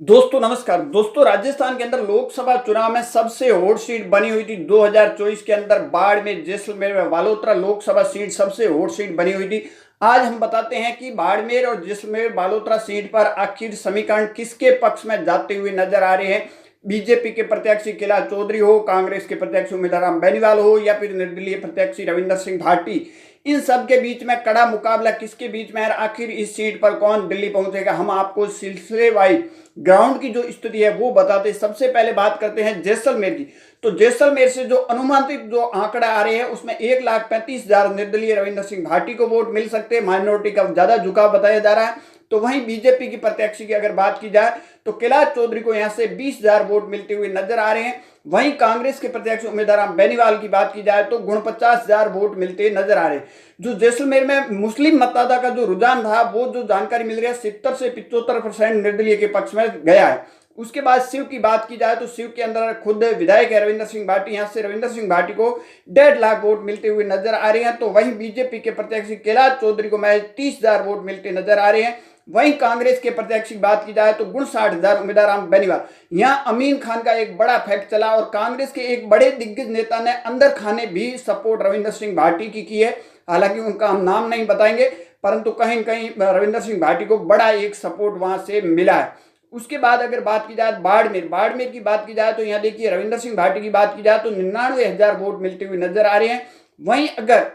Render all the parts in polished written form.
दोस्तों नमस्कार। दोस्तों राजस्थान के अंदर लोकसभा चुनाव में सबसे हॉट सीट बनी हुई थी 2024 के अंदर बाड़मेर, जैसलमेर में बालोतरा लोकसभा सीट सबसे हॉट सीट बनी हुई थी। आज हम बताते हैं कि बाड़मेर और जैसलमेर बालोतरा सीट पर आखिर समीकरण किसके पक्ष में जाते हुए नजर आ रहे हैं। बीजेपी के प्रत्याशी कैलाश चौधरी हो, कांग्रेस के प्रत्याशी उम्मीदवार बेनीवाल हो या फिर निर्दलीय प्रत्याशी रविंदर सिंह भाटी, इन सब के बीच में कड़ा मुकाबला किसके बीच में है। आखिर इस सीट पर कौन दिल्ली पहुंचेगा, हम आपको सिलसिले वाइज ग्राउंड की जो स्थिति है वो बताते हैं। सबसे पहले बात करते हैं जैसलमेर की। तो जैसलमेर से जो अनुमानित जो आंकड़ा आ रहे हैं उसमें 1,35,000 निर्दलीय रविंदर सिंह भाटी को वोट मिल सकते हैं। माइनॉरिटी का ज्यादा झुकाव बताया जा रहा है। तो वहीं बीजेपी की प्रत्याशी की अगर बात की जाए तो कैलाश चौधरी को यहां से 20,000 वोट मिलते हुए नजर आ रहे हैं। वहीं कांग्रेस के प्रत्याशी उम्मीदवार बेनीवाल की बात की जाए तो 49,000 वोट मिलते नजर आ रहे हैं। जो जैसलमेर में मुस्लिम मतदाता का जो रुझान था वो जो जानकारी मिल रही है 70 से 75% निर्दलीय के पक्ष में गया है। उसके बाद शिव की बात की जाए तो शिव के अंदर खुद विधायक है रविंदर सिंह भाटी, यहां से रविंदर सिंह भाटी को 1.5 लाख वोट मिलते हुए नजर आ रहे हैं। तो वहीं बीजेपी के प्रत्याशी कैलाश चौधरी को महज 30,000 वोट मिलते नजर आ रहे हैं। वहीं कांग्रेस के प्रत्याशी की बात की जाए तो 59,000 उम्मीदवार बेनीवाल, यहाँ अमीन खान का एक बड़ा फैक्ट चला और कांग्रेस के एक बड़े दिग्गज नेता ने अंदर खाने भी सपोर्ट रविंदर सिंह भाटी की है। हालांकि उनका हम नाम नहीं बताएंगे, परंतु कहीं न कहीं रविंदर सिंह भाटी को बड़ा एक सपोर्ट वहां से मिला है। उसके बाद अगर बात की जाए बाड़मेर की बात की जाए तो यहाँ देखिए रविंदर सिंह भाटी की बात की जाए तो 99,000 वोट मिलते हुए नजर आ रहे हैं। वहीं अगर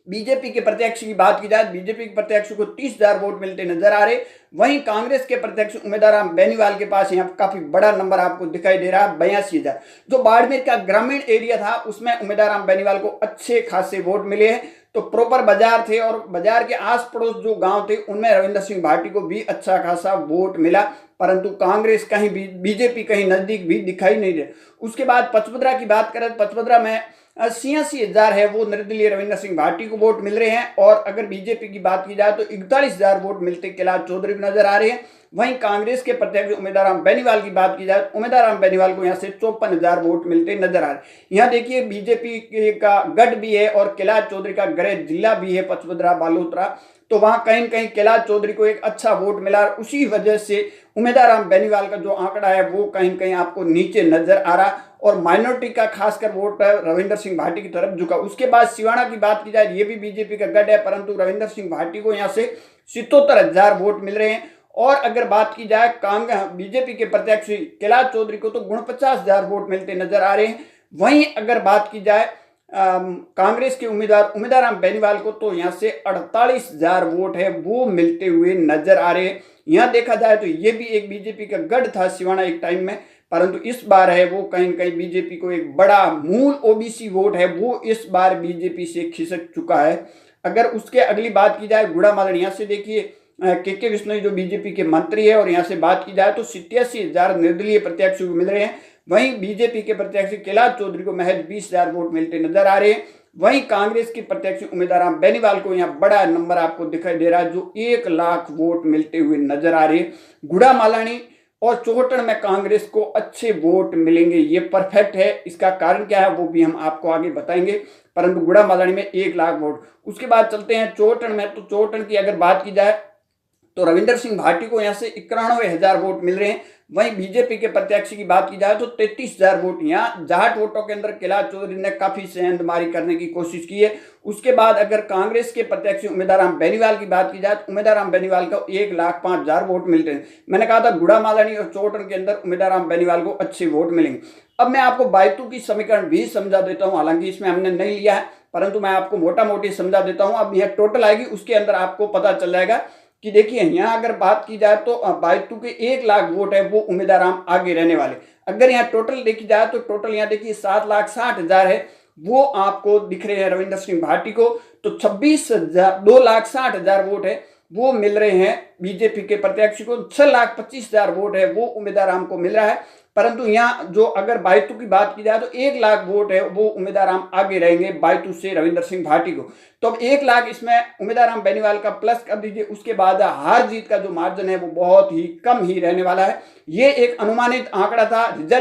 बीजेपी के प्रत्याशी की बात की जाए, बीजेपी के प्रत्याशी को 30,000 वोट मिलते नजर आ रहे। वहीं कांग्रेस के प्रत्याशी उम्मीदवार बेनीवाल के पास यहाँ काफी बड़ा नंबर आपको दिखाई दे रहा है, 82,000। जो बाड़मेर का ग्रामीण एरिया था उसमें उम्मीदवार बेनीवाल को अच्छे खासे वोट मिले हैं। तो प्रॉपर बाजार थे और बाजार के आस पड़ोस जो गांव थे उनमें रविंदर सिंह भाटी को भी अच्छा खासा वोट मिला, परंतु कांग्रेस कहीं भी, बीजेपी कहीं नजदीक भी दिखाई नहीं दे। उसके बाद पचपदरा की बात करें, पचपदरा में 86,000 है वो निर्दलीय रविंदर सिंह भाटी को वोट मिल रहे हैं। और अगर बीजेपी की बात की जाए तो 41,000 वोट मिलते कैलाश चौधरी को नजर आ रहे हैं। वहीं कांग्रेस के प्रत्याशी उम्मीदवार बेनीवाल की बात की जाए, उम्मीदवार बेनीवाल को यहाँ से 54,000 वोट मिलते नजर आ रहे हैं। यहाँ देखिए बीजेपी का गढ़ भी है और कैलाश चौधरी का गृह जिला भी है पचपदरा बालोतरा। तो वहां कहीं न कहीं कैलाश चौधरी को एक अच्छा वोट मिला, उसी वजह से उम्मीदवार बेनीवाल का जो आंकड़ा है वो कहीं न कहीं आपको नीचे नजर आ रहा और माइनॉरिटी का खासकर वोट रविंदर सिंह भाटी की तरफ झुका। उसके बाद सिवाना की बात की जाए, ये भी बीजेपी का गढ़ है, परंतु रविंदर सिंह भाटी को यहाँ से 77,000 वोट मिल रहे हैं। और अगर बात की जाए बीजेपी के प्रत्याशी कैलाश चौधरी को तो 49,000 वोट मिलते नजर आ रहे हैं। वहीं अगर बात की जाए कांग्रेस के उम्मीदवार बेनीवाल को तो यहाँ से 48,000 वोट है वो मिलते हुए नजर आ रहे हैं। यहाँ देखा जाए तो ये भी एक बीजेपी का गढ़ था सिवाना एक टाइम में, परंतु इस बार है वो कहीं न कहीं बीजेपी को एक बड़ा मूल ओबीसी वोट है वो इस बार बीजेपी से खिसक चुका है। अगर उसके अगली बात की जाए गुड़ामालन, यहाँ से देखिए के विश्नोई जो बीजेपी के मंत्री है और यहाँ से बात की जाए तो 87,000 निर्दलीय प्रत्याशी को मिल रहे हैं। वहीं बीजेपी के प्रत्याशी कैलाश चौधरी को महज 20,000 वोट मिलते नजर आ रहे हैं। वहीं कांग्रेस के प्रत्याशी उम्मीदवार बेनीवाल को यहाँ बड़ा नंबर आपको दिखाई दे रहा है जो 1 लाख वोट मिलते हुए नजर आ रहे हैं। गुड़ामालानी और चौहटन में कांग्रेस को अच्छे वोट मिलेंगे, ये परफेक्ट है। इसका कारण क्या है वो भी हम आपको आगे बताएंगे, परंतु गुड़ामालानी में 1 लाख वोट। उसके बाद चलते हैं चौहटन में। तो चौहटन की अगर बात की जाए तो रविंदर सिंह भाटी को यहाँ से 91,000 वोट मिल रहे हैं। वहीं बीजेपी के प्रत्याशी की बात की जाए तो 33,000 वोट, यहाँ जाट वोटों के अंदर कैलाश चौधरी ने काफी सेंधमारी करने की कोशिश की है। उसके बाद अगर कांग्रेस के प्रत्याशी उम्मीदवार बेनीवाल की बात की जाए तो उम्मीदवार बेनीवाल को 1,05,000 वोट मिलते हैं। मैंने कहा था गुड़ामालानी और चौहटन के अंदर उम्मीदवार बेनीवाल को अच्छे वोट मिलेंगे। अब मैं आपको बायतू की समीकरण भी समझा देता हूँ, हालांकि इसमें हमने नहीं लिया है, परंतु मैं आपको मोटा मोटी समझा देता हूँ। अब यह टोटल आएगी उसके अंदर आपको पता चल जाएगा कि देखिए यहाँ अगर बात की जाए तो बायतू के 1 लाख वोट है वो उम्मीदवार आगे रहने वाले। अगर यहाँ टोटल देखी जाए तो टोटल यहाँ देखिए 7,60,000 है वो आपको दिख रहे हैं रविंदर सिंह भाटी को। तो 2,60,000 वोट है वो मिल रहे हैं बीजेपी के प्रत्याशी को। 6,25,000 वोट है वो उम्मीदवार को मिल रहा है, परंतु यहाँ जो अगर बायतू की बात की जाए तो 1 लाख वोट है वो उम्मीदवार आगे रहेंगे बायतू से रविंदर सिंह भाटी को। तो अब 1 लाख इसमें उम्मीदवार बेनीवाल का प्लस कर दीजिए। उसके बाद हार जीत का जो मार्जिन है वो बहुत ही कम ही रहने वाला है। ये एक अनुमानित आंकड़ा था। रिजल्ट